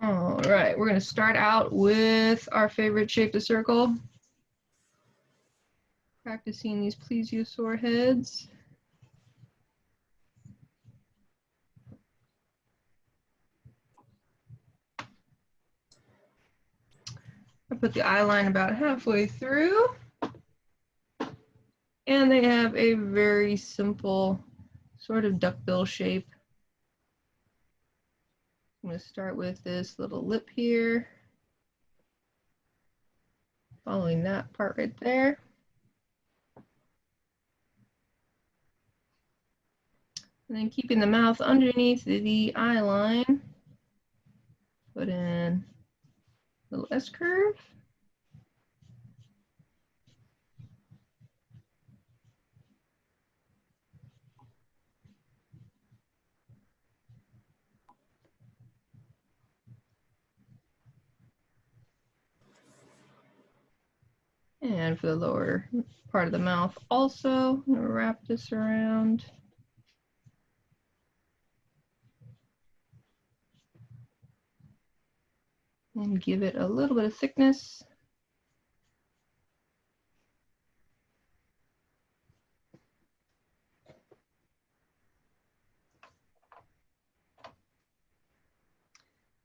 All right, we're going to start out with our favorite shape, the circle. Practicing these plesiosaur heads. I put the eye line about halfway through. And they have a very simple sort of duckbill shape. I'm going to start with this little lip here, following that part right there. And then keeping the mouth underneath the eye line, put in a little S curve. And for the lower part of the mouth also, I'm going to wrap this around. And give it a little bit of thickness.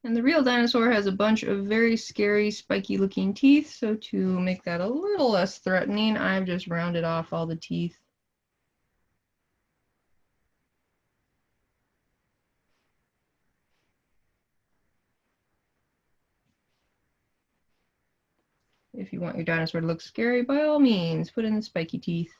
And the real dinosaur has a bunch of very scary, spiky looking teeth, so to make that a little less threatening, I've just rounded off all the teeth. If you want your dinosaur to look scary, by all means, put in the spiky teeth.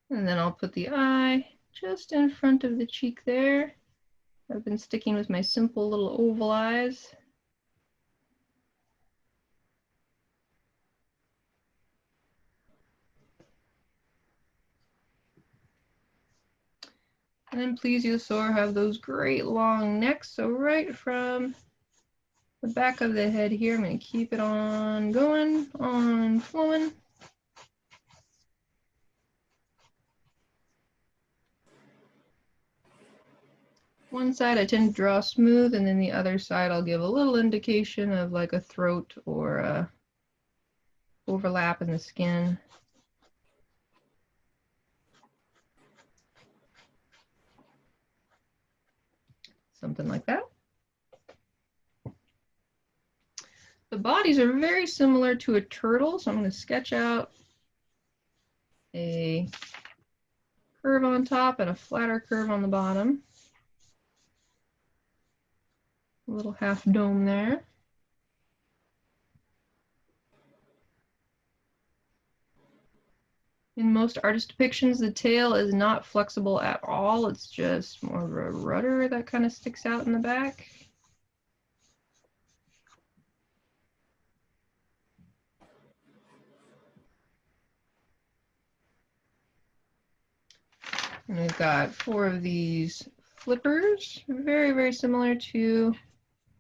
And then I'll put the eye just in front of the cheek there. I've been sticking with my simple little oval eyes. And then plesiosaur have those great long necks, so right from the back of the head here, I'm going to keep it on going, on flowing. One side I tend to draw smooth, and then the other side I'll give a little indication of like a throat or a overlap in the skin. Something like that. The bodies are very similar to a turtle, so I'm going to sketch out a curve on top and a flatter curve on the bottom. A little half dome there. In most artist depictions, the tail is not flexible at all. It's just more of a rudder that kind of sticks out in the back. And we've got 4 of these flippers, very, very similar to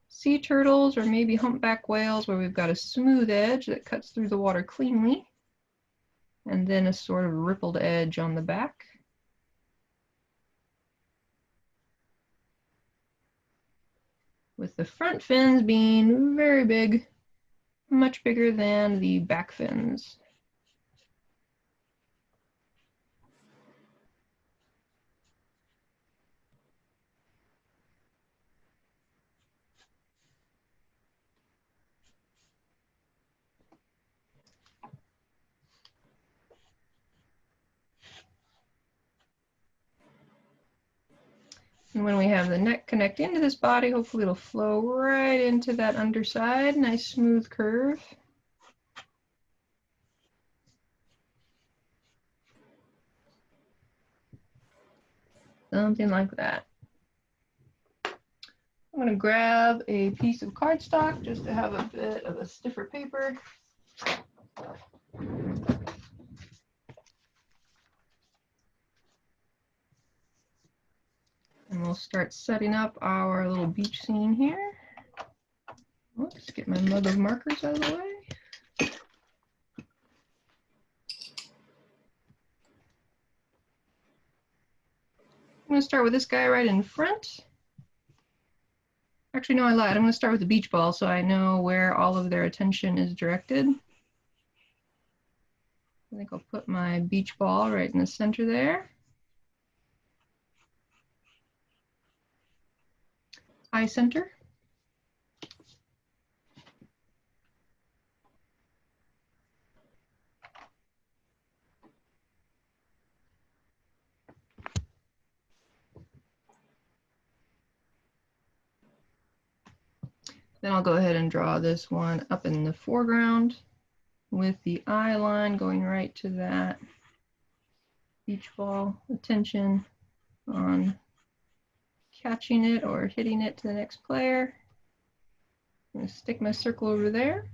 sea turtles or maybe humpback whales, where we've got a smooth edge that cuts through the water cleanly, and then a sort of rippled edge on the back. With the front fins being very big, much bigger than the back fins. And when we have the neck connect into this body, hopefully it'll flow right into that underside. Nice smooth curve. Something like that. I'm going to grab a piece of cardstock just to have a bit of a stiffer paper. And we'll start setting up our little beach scene here. Let's get my mug of markers out of the way. I'm going to start with this guy right in front. Actually, no, I lied. I'm going to start with the beach ball so I know where all of their attention is directed. I think I'll put my beach ball right in the center there. Eye center. Then I'll go ahead and draw this one up in the foreground with the eye line going right to that beach ball. Attention on catching it or hitting it to the next player. I'm going to stick my circle over there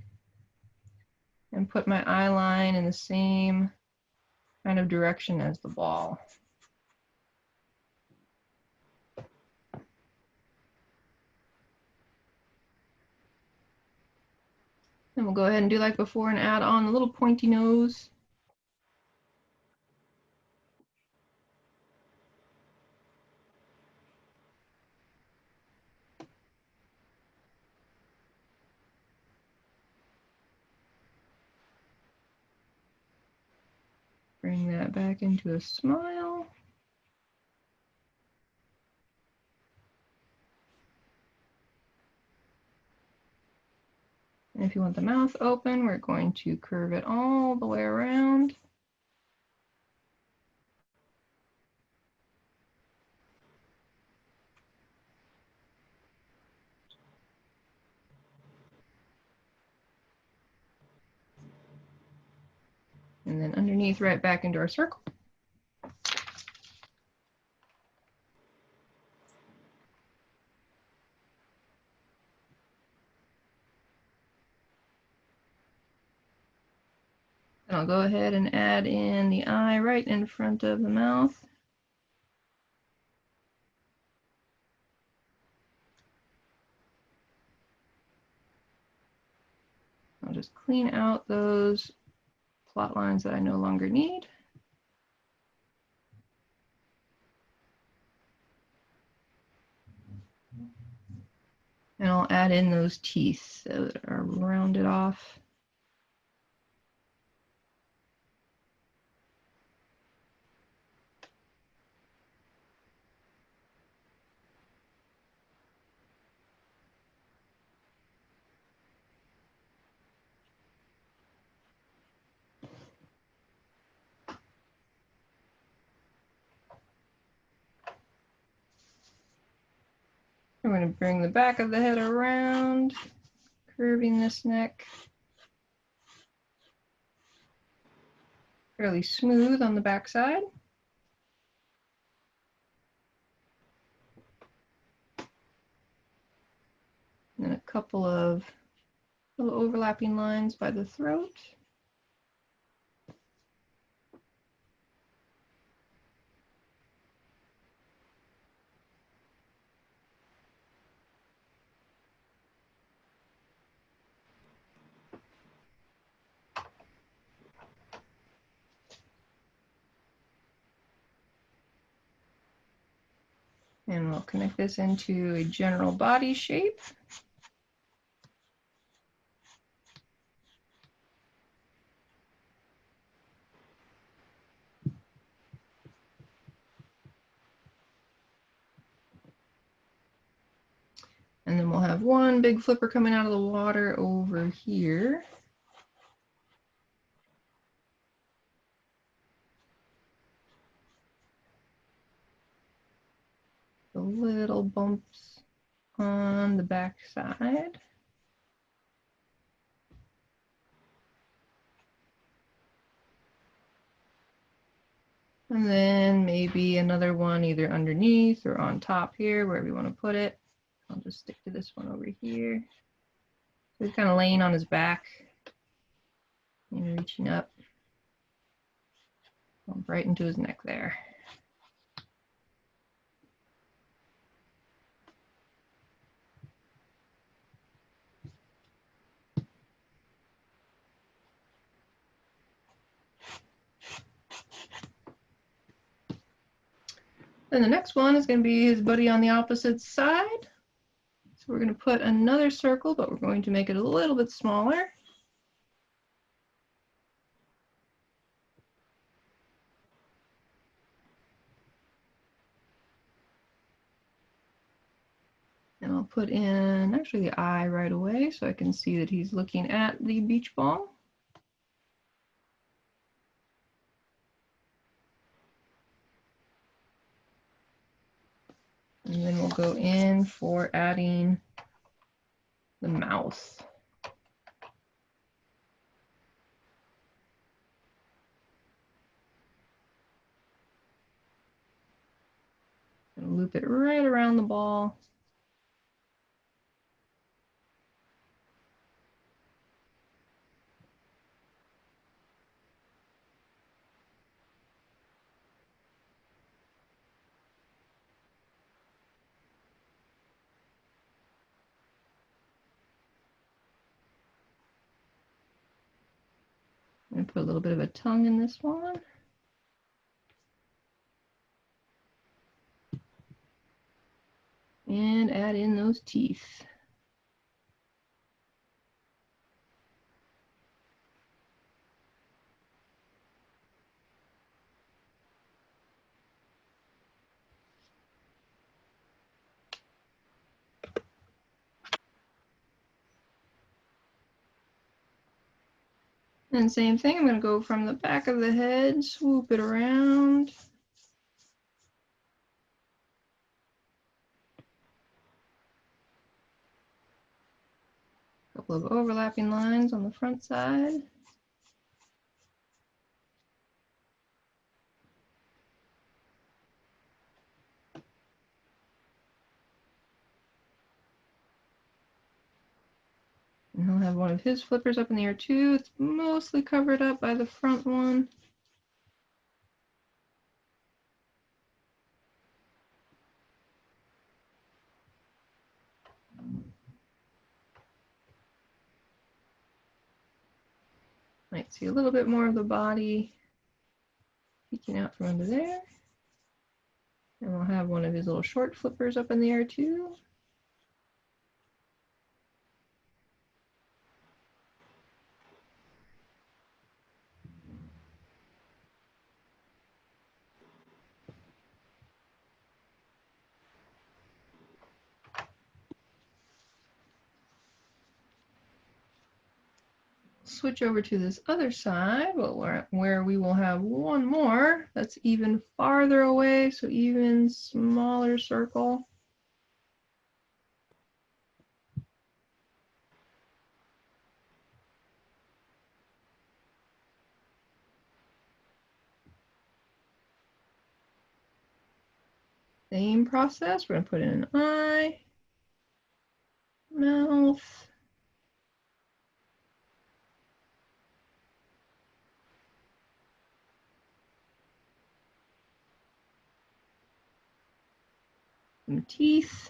and put my eye line in the same kind of direction as the ball. Then we'll go ahead and do like before and add on a little pointy nose. Bring that back into a smile. And if you want the mouth open, we're going to curve it all the way around. And then underneath right back into our circle. And I'll go ahead and add in the eye right in front of the mouth. I'll just clean out those plot lines that I no longer need. And I'll add in those teeth that are rounded off. I'm going to bring the back of the head around, curving this neck. Fairly smooth on the back side. And then a couple of little overlapping lines by the throat. And we'll connect this into a general body shape. And then we'll have one big flipper coming out of the water over here. The little bumps on the back side. And then maybe another one either underneath or on top here, wherever you want to put it. I'll just stick to this one over here. So he's kind of laying on his back and reaching up. Bump right into his neck there. Then the next one is going to be his buddy on the opposite side. So we're going to put another circle, but we're going to make it a little bit smaller. And I'll put in actually the eye right away so I can see that he's looking at the beach ball. And then we'll go in for adding the mouth. And loop it right around the ball. I'm going to put a little bit of a tongue in this one. And add in those teeth. And same thing, I'm going to go from the back of the head, swoop it around. A couple of overlapping lines on the front side. And he'll have one of his flippers up in the air too. It's mostly covered up by the front one. Might see a little bit more of the body peeking out from under there. And we'll have one of his little short flippers up in the air too. Switch over to this other side where we will have one more that's even farther away, so even smaller circle. Same process, we're going to put in an eye, mouth, some teeth.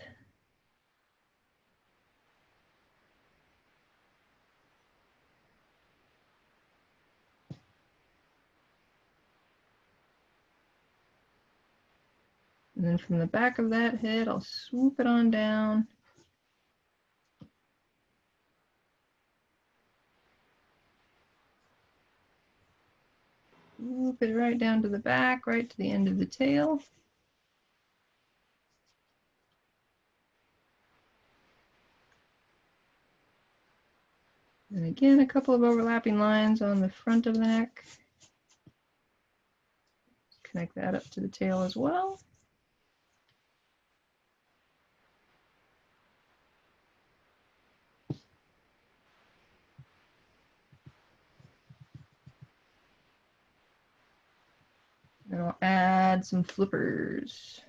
And then from the back of that head, I'll swoop it on down. Swoop it right down to the back, right to the end of the tail. And again, a couple of overlapping lines on the front of the neck. Connect that up to the tail as well. And I'll add some flippers.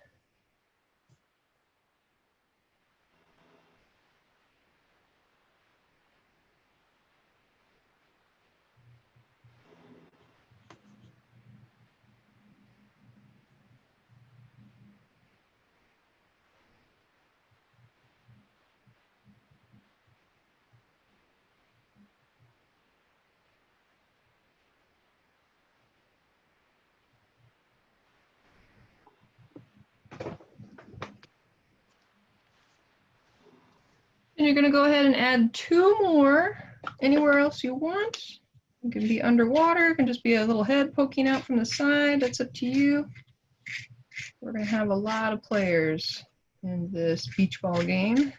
you're going to go ahead and add 2 more anywhere else you want. It can be underwater, it can just be a little head poking out from the side. That's up to you. We're going to have a lot of players in this beach ball game.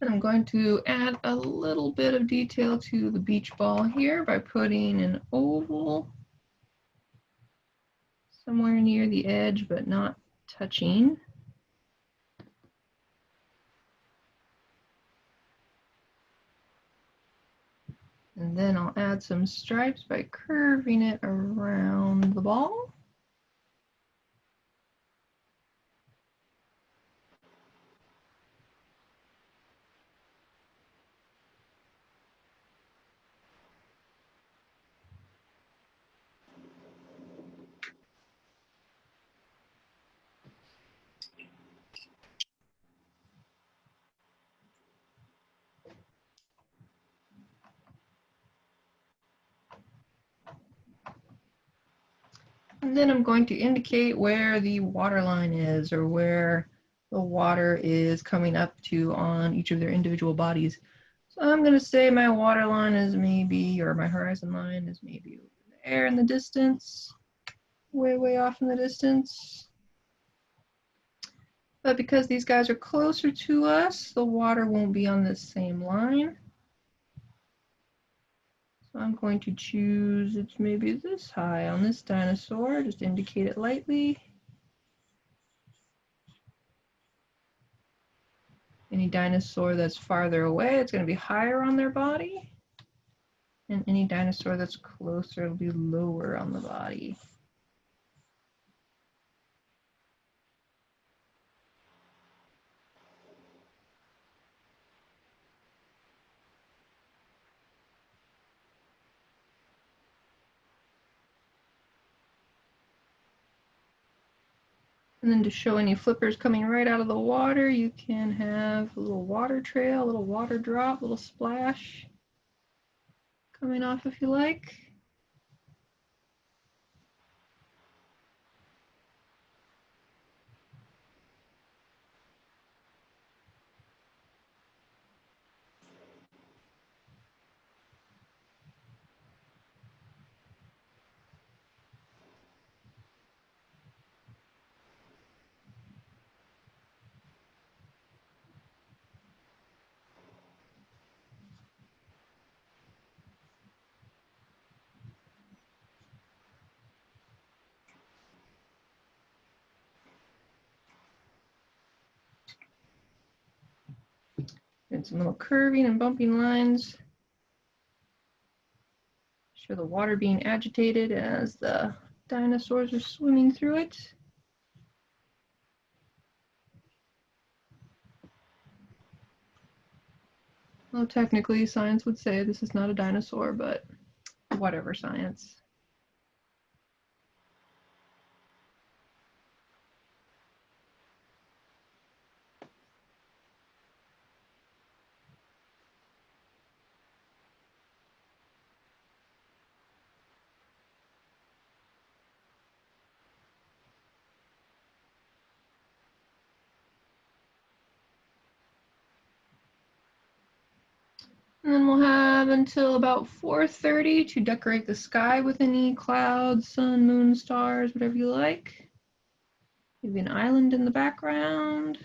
And I'm going to add a little bit of detail to the beach ball here by putting an oval somewhere near the edge, but not touching. And then I'll add some stripes by curving it around the ball. And then I'm going to indicate where the water line is, or where the water is coming up to on each of their individual bodies. So I'm going to say my water line is maybe, or my horizon line is maybe over there in the distance, way, way off in the distance. But because these guys are closer to us, the water won't be on this same line. So I'm going to choose, it's maybe this high on this dinosaur, just indicate it lightly. Any dinosaur that's farther away, it's going to be higher on their body. And any dinosaur that's closer will be lower on the body. And then to show any flippers coming right out of the water, you can have a little water trail, a little water drop, a little splash coming off if you like. And some little curving and bumping lines. Show the water being agitated as the dinosaurs are swimming through it. Well, technically, science would say this is not a dinosaur, but whatever, science. And then we'll have until about 4:30 to decorate the sky with any clouds, sun, moon, stars, whatever you like. Maybe an island in the background.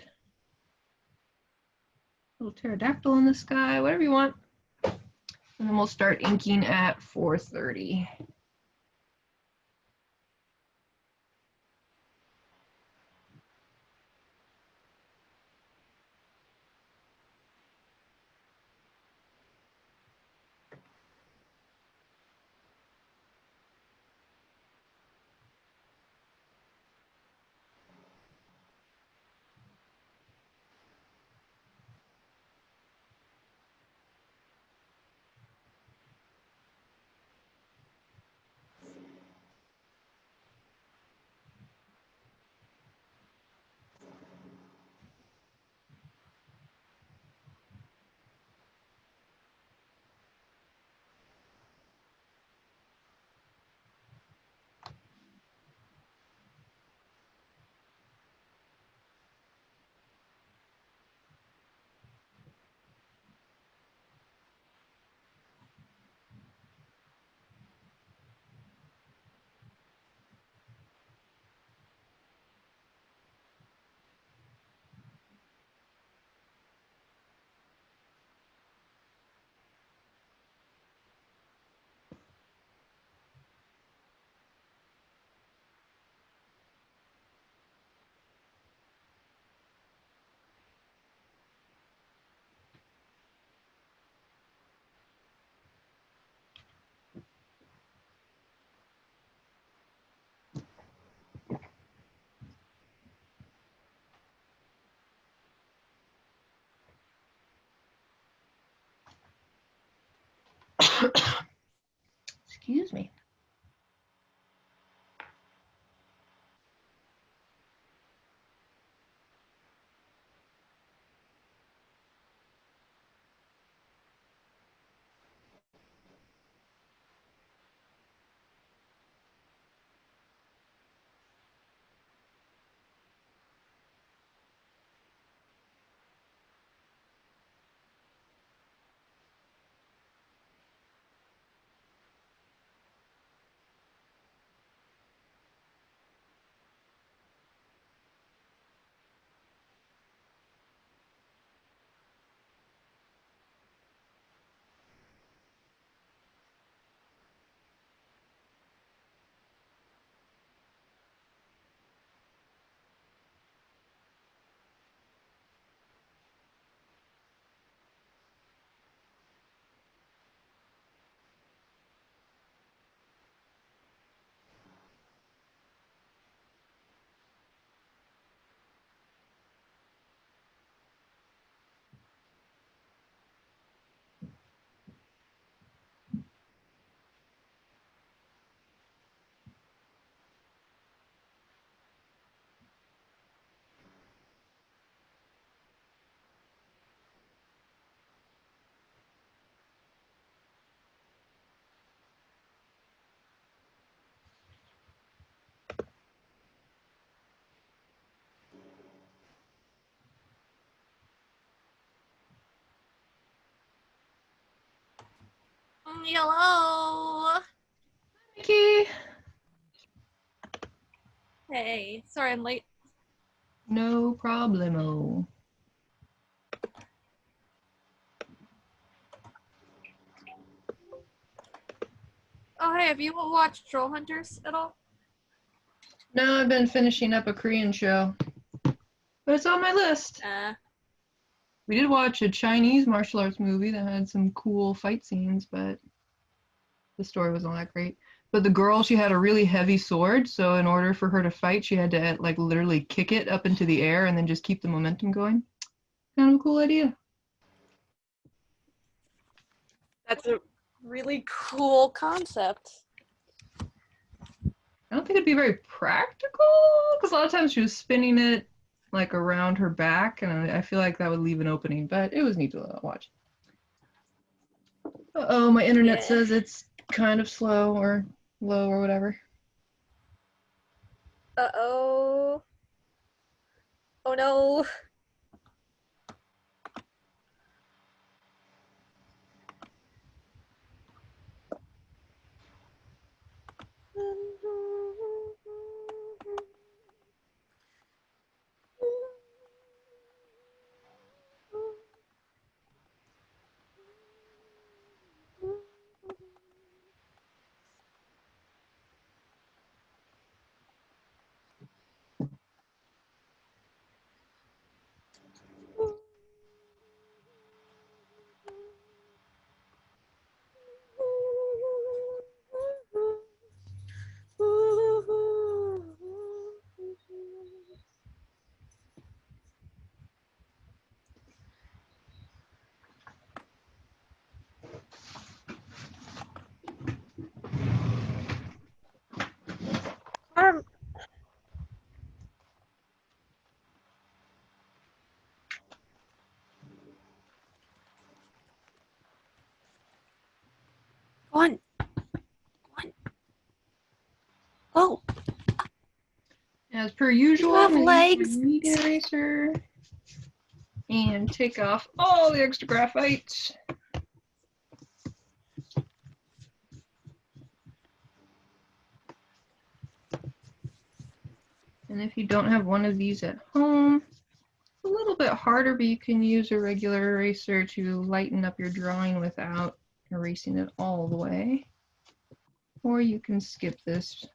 A little pterodactyl in the sky, whatever you want. And then we'll start inking at 4:30. Excuse me. Hello. Mickey. Hey, sorry I'm late. No problemo. Oh, hey, have you watched Troll Hunters at all? No, I've been finishing up a Korean show, but it's on my list. We did watch a Chinese martial arts movie that had some cool fight scenes, but the story wasn't all that great. But the girl, she had a really heavy sword, so in order for her to fight, she had to like literally kick it up into the air and then just keep the momentum going. Kind of a cool idea. That's a really cool concept. I don't think it'd be very practical because a lot of times she was spinning it like around her back, and I feel like that would leave an opening. But it was neat to watch. Oh, my internet Yeah. says it's kind of slow or low or whatever. Uh-oh. Oh no. Um, one. Oh, As per you usual, I'm have going to use my legs. media eraser and take off all the extra graphite. And if you don't have one of these at home, it's a little bit harder, but you can use a regular eraser to lighten up your drawing without erasing it all the way. Or you can skip this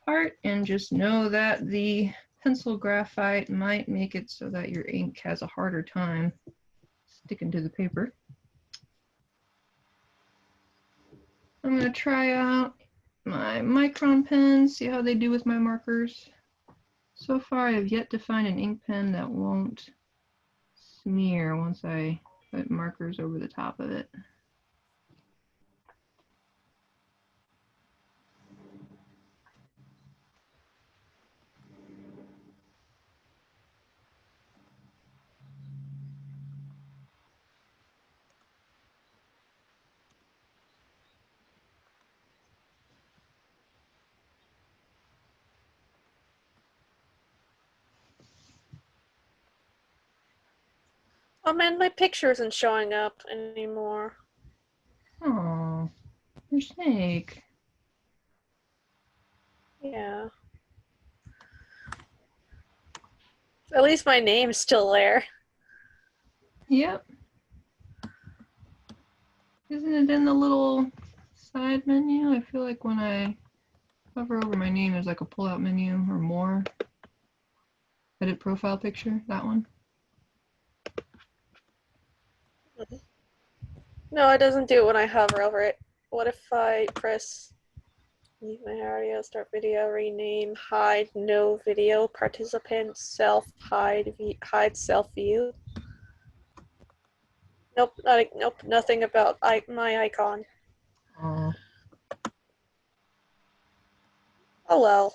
part and just know that the pencil graphite might make it so that your ink has a harder time sticking to the paper. I'm going to try out my micron pens, see how they do with my markers. So far, I have yet to find an ink pen that won't smear once I put markers over the top of it. Oh man, my picture isn't showing up anymore. Oh, your snake. Yeah. At least my name's still there. Yep. Isn't it in the little side menu? I feel like when I hover over my name, there's like a pull-out menu or more. Edit profile picture, that one. No, it doesn't do it when I hover over it. What if I press leave my audio, start video, rename, hide, no video, participant, self, hide, hide self view? Nope, nope, nothing about my icon. Oh. Oh well.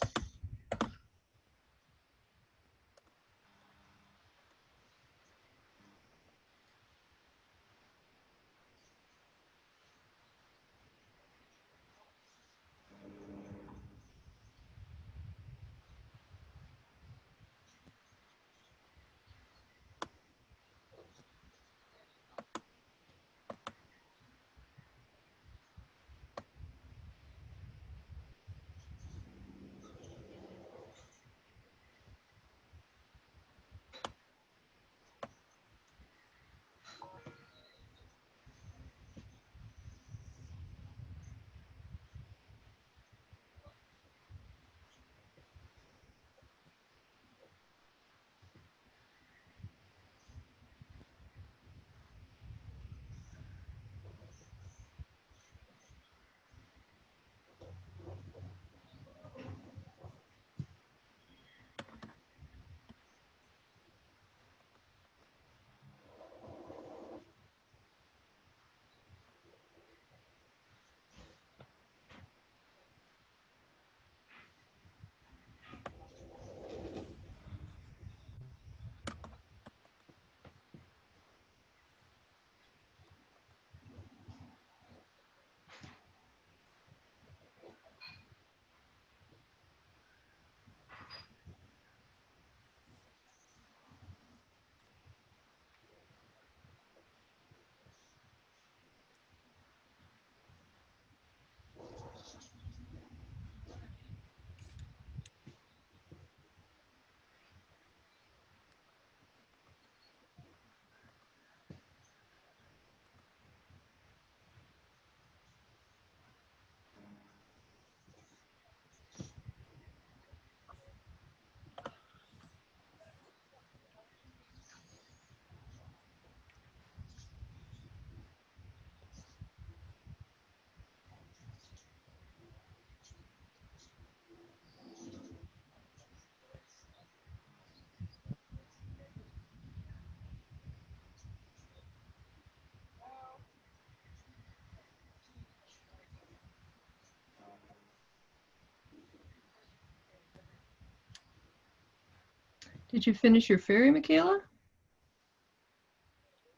Did you finish your fairy, Michaela?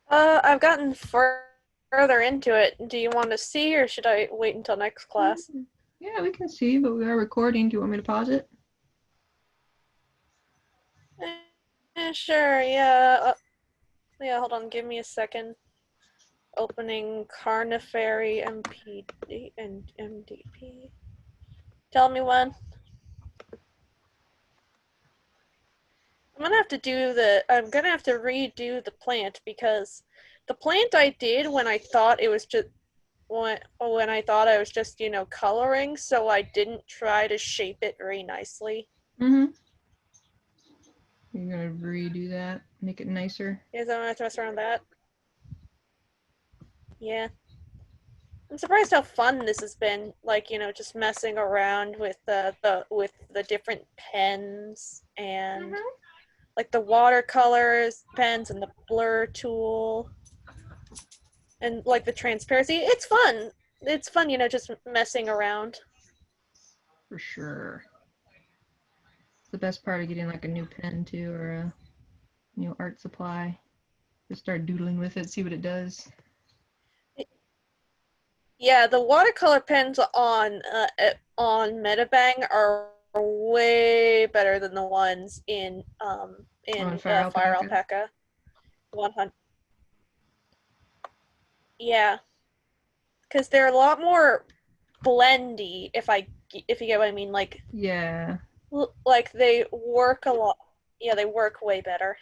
I've gotten further into it. Do you want to see, or should I wait until next class? Yeah, we can see, but we are recording. Do you want me to pause it? Sure, yeah. Yeah, hold on, give me a second. Opening Carniferi MPD and MDP. Tell me when. I'm gonna have to redo the plant because the plant I did when I thought it was just when I thought I was just, coloring, so I didn't try to shape it very nicely. Mm-hmm. You're gonna redo that, make it nicer. Is I'm gonna have to mess around that. Yeah. I'm surprised how fun this has been, like, just messing around with the different pens and Mm-hmm. like the watercolors pens and the blur tool and like the transparency. It's fun. It's fun, just messing around. For sure. It's the best part of getting like a new pen too, or a new art supply. Just start doodling with it, see what it does. Yeah, the watercolor pens on Metabang are way better than the ones On in Fire Fire Alpaca. Alpaca 100. Yeah, because they're a lot more blendy. If you get what I mean, Yeah. like they work a lot. Yeah, they work way better.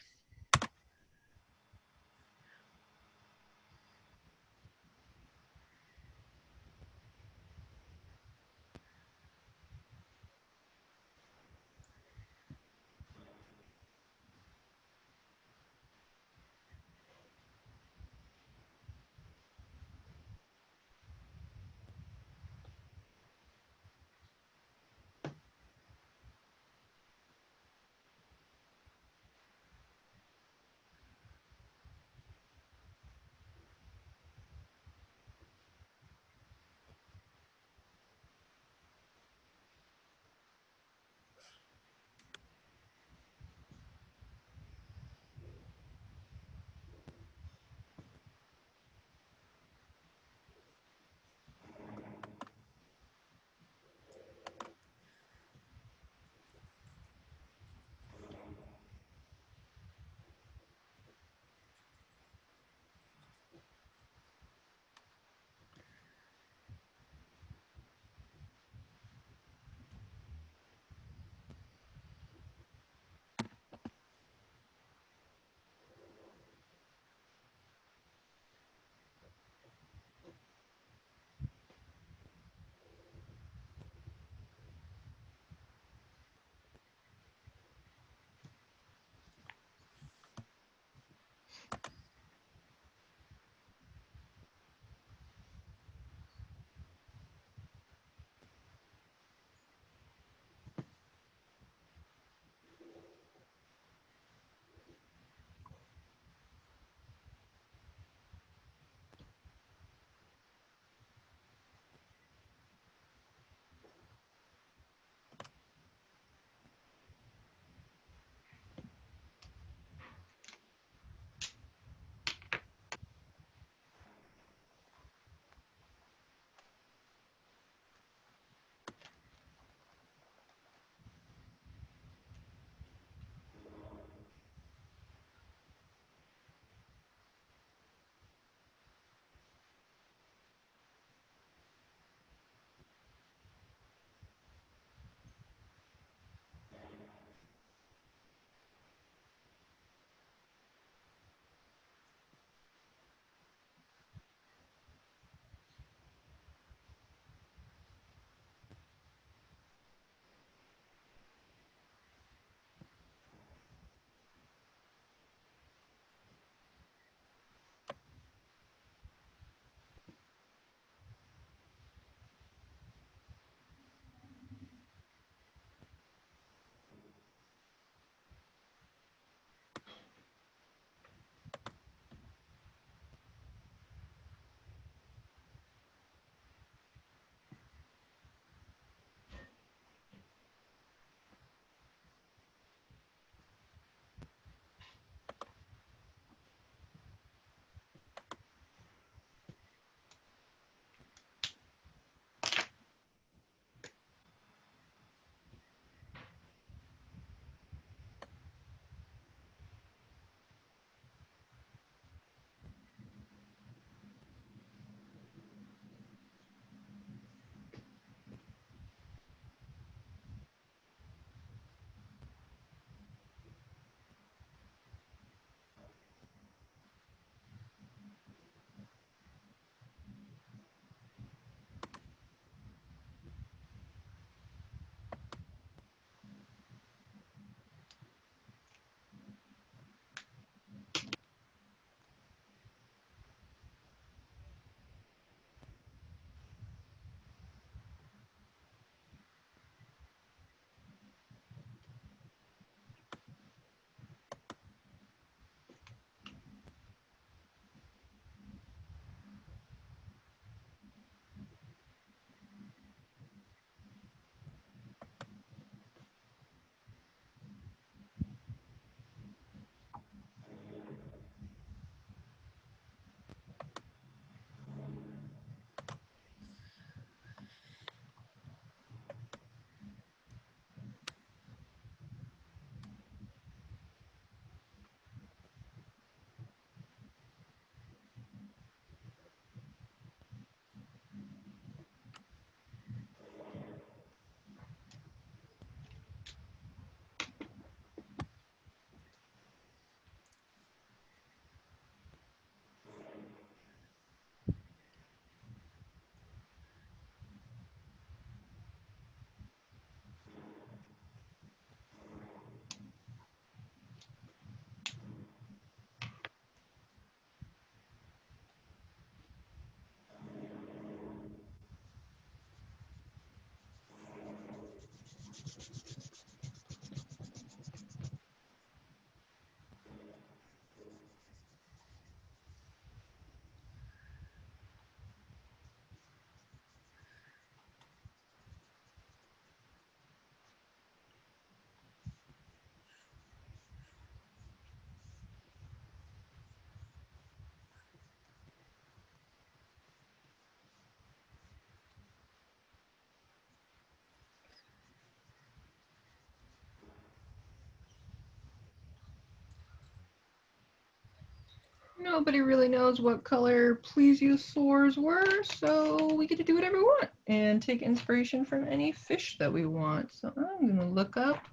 Nobody really knows what color plesiosaurs were, so we get to do whatever we want and take inspiration from any fish that we want. So I'm going to look up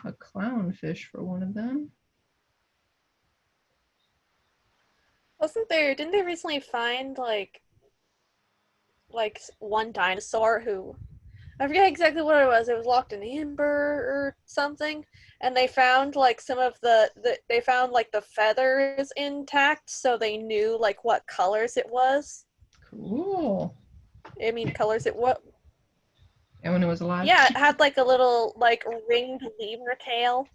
a clownfish for one of them. Didn't they recently find like one dinosaur who, I forget exactly what it was locked in amber or something, and they found like some of they found like the feathers intact, so they knew like what colors it was. Cool. I mean, colors it what? And when it was alive? Yeah, it had like a little like ringed lemur tail,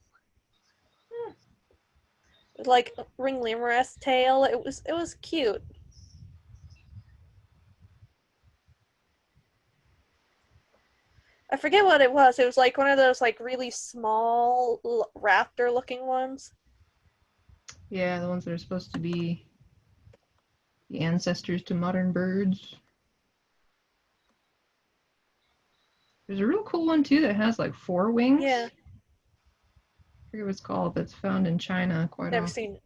like ring lemur's tail. It was cute. I forget what it was. It was like one of those like really small raptor looking ones. Yeah, the ones that are supposed to be the ancestors to modern birds. There's a real cool one too that has like 4 wings. Yeah, I forget what it's called, that's found in China quite never often. seen it.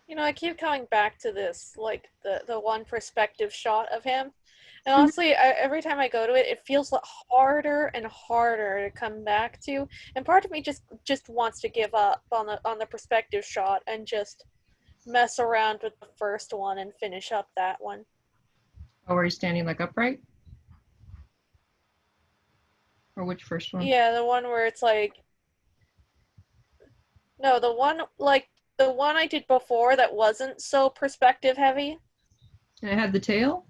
You know, I keep coming back to this, like the one perspective shot of him, and honestly, every time I go to it, it feels harder and harder to come back to, and part of me just wants to give up on the perspective shot and just mess around with the first one and finish up that one. Oh, are you standing like upright? Or which first one? Yeah, the one where it's like, no, the one I did before that wasn't so perspective heavy. And it had the tail?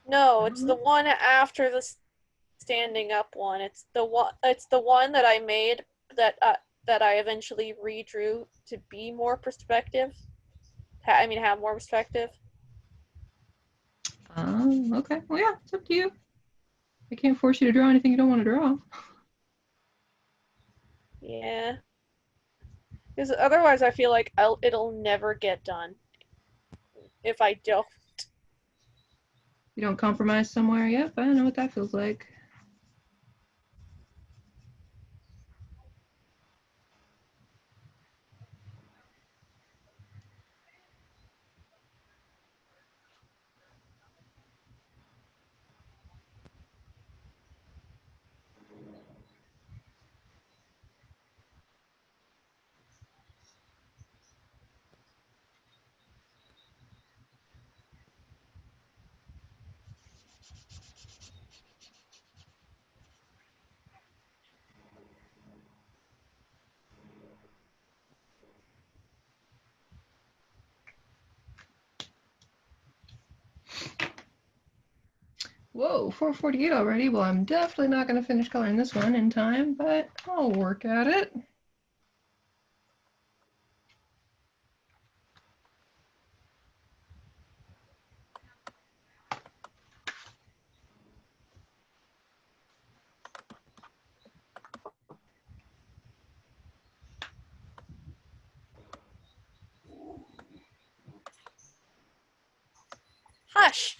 No, it's the Mhm. one after the standing up one. It's the one that I made that I eventually redrew to be more perspective. I mean, have more perspective. Okay. Well, yeah, it's up to you. I can't force you to draw anything you don't want to draw. Yeah. Because otherwise I feel like it'll never get done if I don't. You don't compromise somewhere. Yep, I know what that feels like. Whoa, 4:48 already. Well, I'm definitely not going to finish coloring this one in time, but I'll work at it. Hush!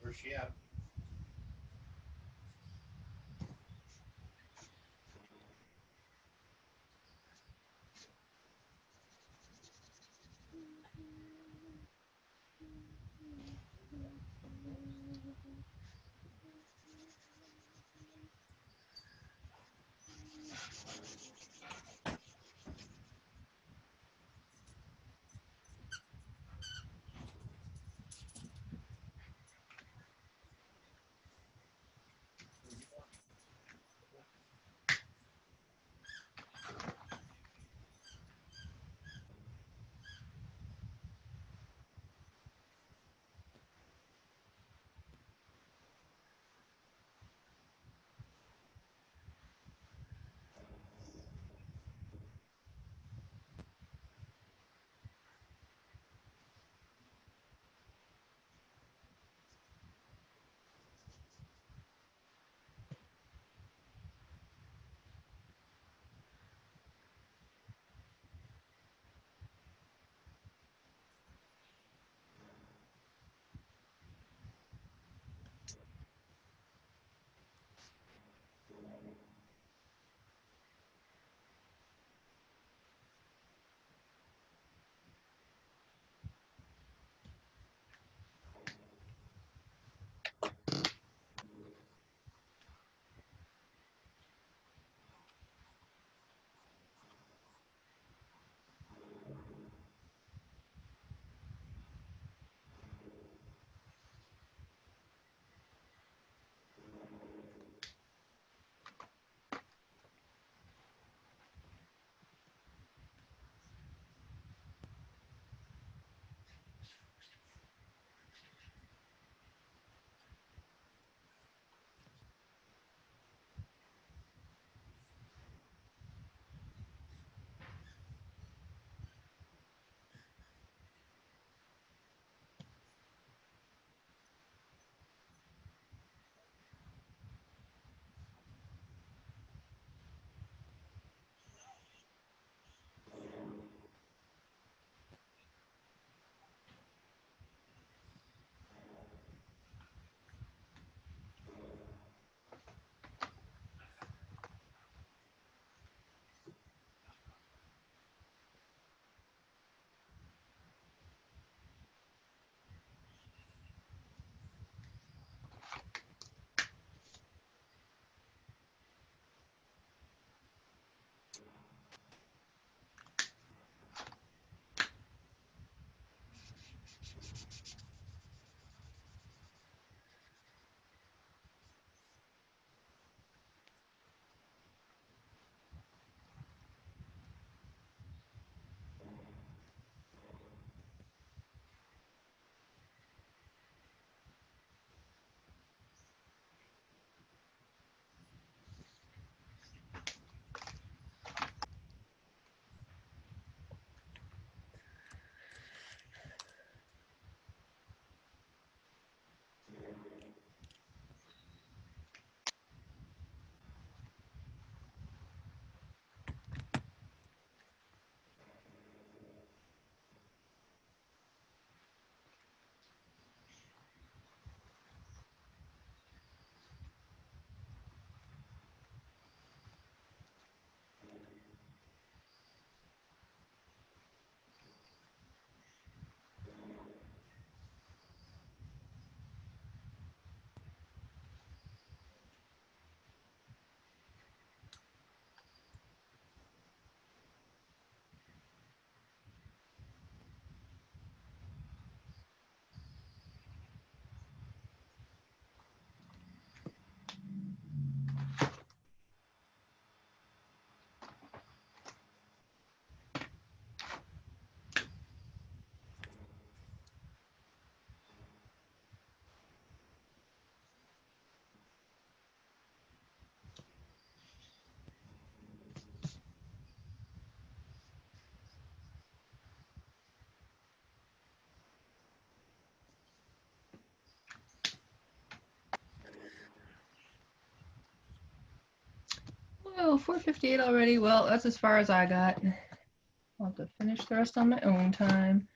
Where's she at? Oh, 4:58 already. Well, that's as far as I got. I'll have to finish the rest on my own time.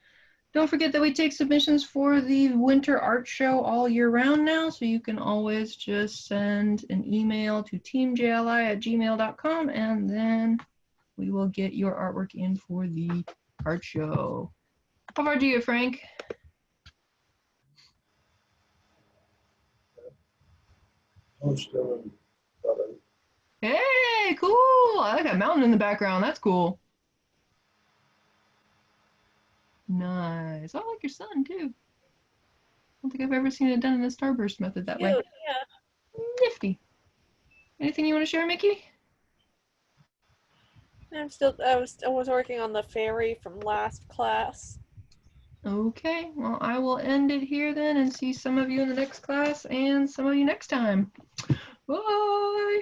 Don't forget that we take submissions for the winter art show all year round now, so you can always just send an email to teamjli@gmail.com and then we will get your artwork in for the art show. How far do you, Frank? I'm still in southern. Hey, cool! I like that mountain in the background. That's cool. Nice. I like your sun too. I don't think I've ever seen it done in the starburst method that way. Cute, yeah. Nifty. Anything you want to share, Mickey? I was working on the fairy from last class. Okay, well, I will end it here then and see some of you in the next class and some of you next time. Bye!